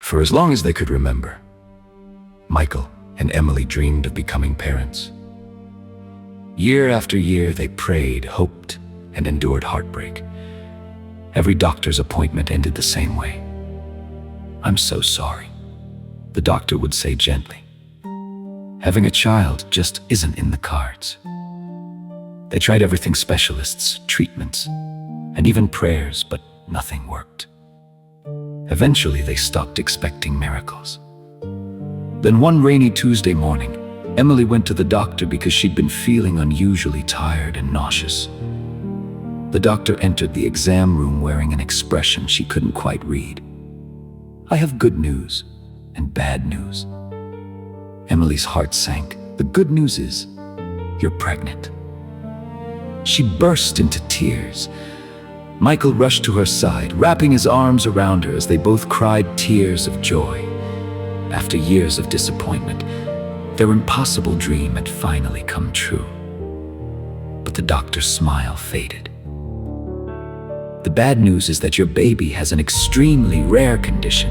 For as long as they could remember, Michael and Emily dreamed of becoming parents. Year after year, they prayed, hoped, and endured heartbreak. Every doctor's appointment ended the same way. "I'm so sorry," the doctor would say gently. "Having a child just isn't in the cards." They tried everything: specialists, treatments, and even prayers, but nothing worked. Eventually, they stopped expecting miracles. Then one rainy Tuesday morning, Emily went to the doctor because she'd been feeling unusually tired and nauseous. The doctor entered the exam room wearing an expression she couldn't quite read. "I have good news and bad news." Emily's heart sank. "The good news is, you're pregnant." She burst into tears. Michael rushed to her side, wrapping his arms around her as they both cried tears of joy. After years of disappointment, their impossible dream had finally come true. But the doctor's smile faded. "The bad news is that your baby has an extremely rare condition.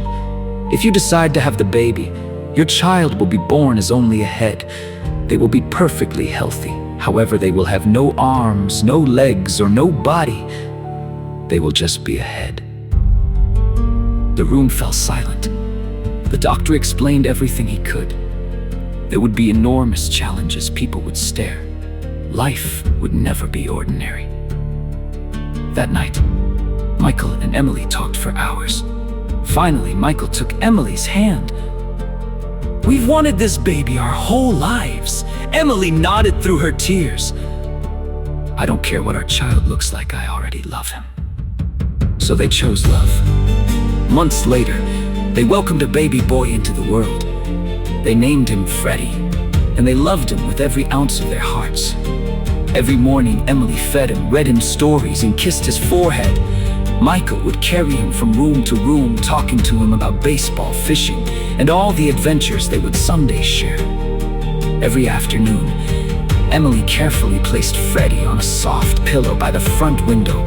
If you decide to have the baby, your child will be born as only a head. They will be perfectly healthy. However, they will have no arms, no legs, or no body. They will just be a head." The room fell silent. The doctor explained everything he could. There would be enormous challenges. People would stare. Life would never be ordinary. That night, Michael and Emily talked for hours. Finally, Michael took Emily's hand. "We've wanted this baby our whole lives." Emily nodded through her tears. "I don't care what our child looks like, I already love him." So they chose love. Months later, they welcomed a baby boy into the world. They named him Freddie, and they loved him with every ounce of their hearts. Every morning, Emily fed him, read him stories, and kissed his forehead. Michael would carry him from room to room, talking to him about baseball, fishing, and all the adventures they would someday share. Every afternoon, Emily carefully placed Freddie on a soft pillow by the front window.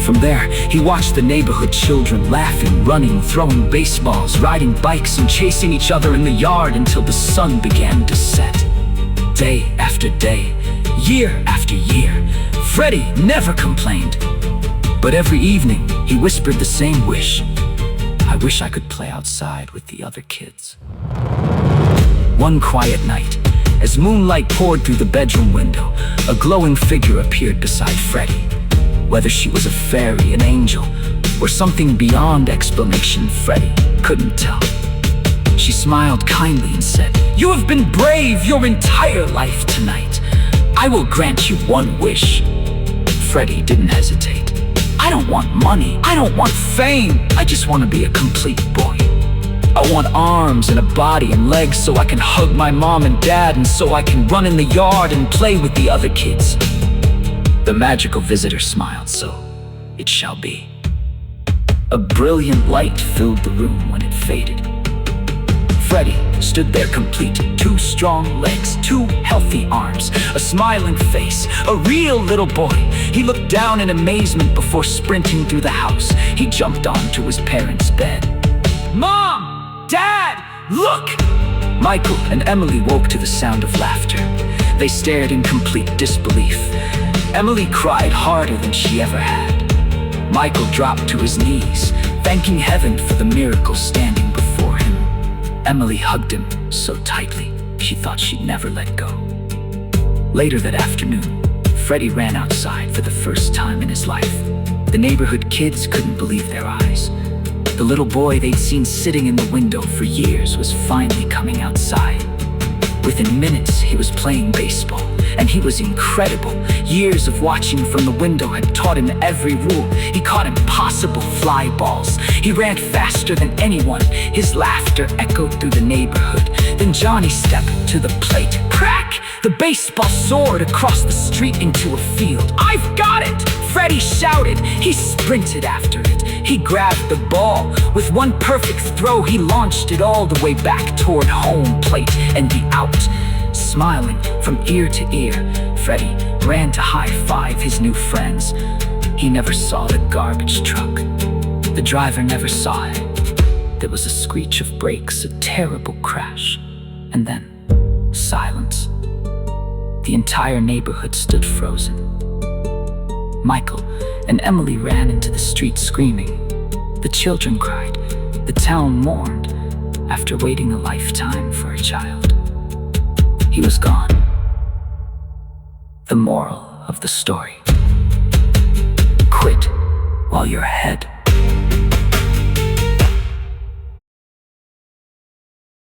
From there, he watched the neighborhood children laughing, running, throwing baseballs, riding bikes, and chasing each other in the yard until the sun began to set. Day after day, year after year, Freddie never complained. But every evening, he whispered the same wish: "I wish I could play outside with the other kids." One quiet night, as moonlight poured through the bedroom window, a glowing figure appeared beside Freddie. Whether she was a fairy, an angel, or something beyond explanation, Freddie couldn't tell. She smiled kindly and said, "You have been brave your entire life tonight. I will grant you one wish." Freddie didn't hesitate. "I don't want money. I don't want fame. I just want to be a complete boy. I want arms and a body and legs so I can hug my mom and dad, and so I can run in the yard and play with the other kids." The magical visitor smiled. "So it shall be." A brilliant light filled the room when it faded. Freddie stood there complete. 2 strong legs, 2 healthy arms, a smiling face, a real little boy. He looked down in amazement before sprinting through the house. He jumped onto his parents' bed. "Mom! Dad! Look!" Michael and Emily woke to the sound of laughter. They stared in complete disbelief. Emily cried harder than she ever had. Michael dropped to his knees, thanking heaven for the miracle standing before him. Emily hugged him so tightly, she thought she'd never let go. Later that afternoon, Freddie ran outside for the first time in his life. The neighborhood kids couldn't believe their eyes. The little boy they'd seen sitting in the window for years was finally coming outside. Within minutes, he was playing baseball, and he was incredible. Years of watching from the window had taught him every rule. He caught impossible fly balls. He ran faster than anyone. His laughter echoed through the neighborhood. Then Johnny stepped to the plate. Crack! The baseball soared across the street into a field. "I've got it!" Freddie shouted. He sprinted after it. He grabbed the ball. With one perfect throw, he launched it all the way back toward home plate and the out. Smiling from ear to ear, Freddie ran to high-five his new friends. He never saw the garbage truck. The driver never saw it. There was a screech of brakes, a terrible crash, and then silence. The entire neighborhood stood frozen. Michael and Emily ran into the street screaming. The children cried. The town mourned after waiting a lifetime for a child. He was gone. The moral of the story: quit while you're ahead.